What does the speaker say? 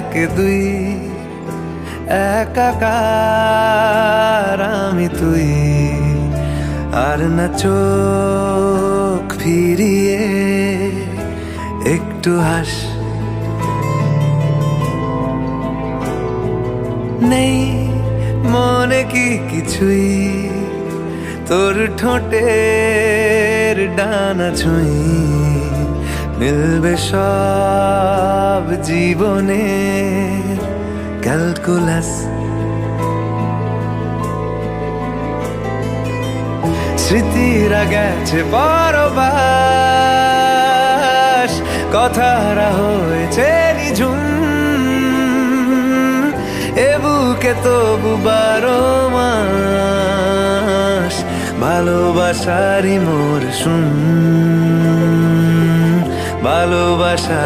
একে দুই, একাকার আমি তুই। আর না চোখ ফিরিয়ে একটু হাস। নেই মনে কি কিছুই, তোর ঠোঁটের ডানা ছুঁই। মিলবে সব জীবনের ক্যালকুলাস। স্মৃতিরা গেছে পরবাস, কথারা হয়েছে নিঝুম। এ বুকে তবু 12 মাস ভালোবাসারই মরশুম, ভালোবাসা।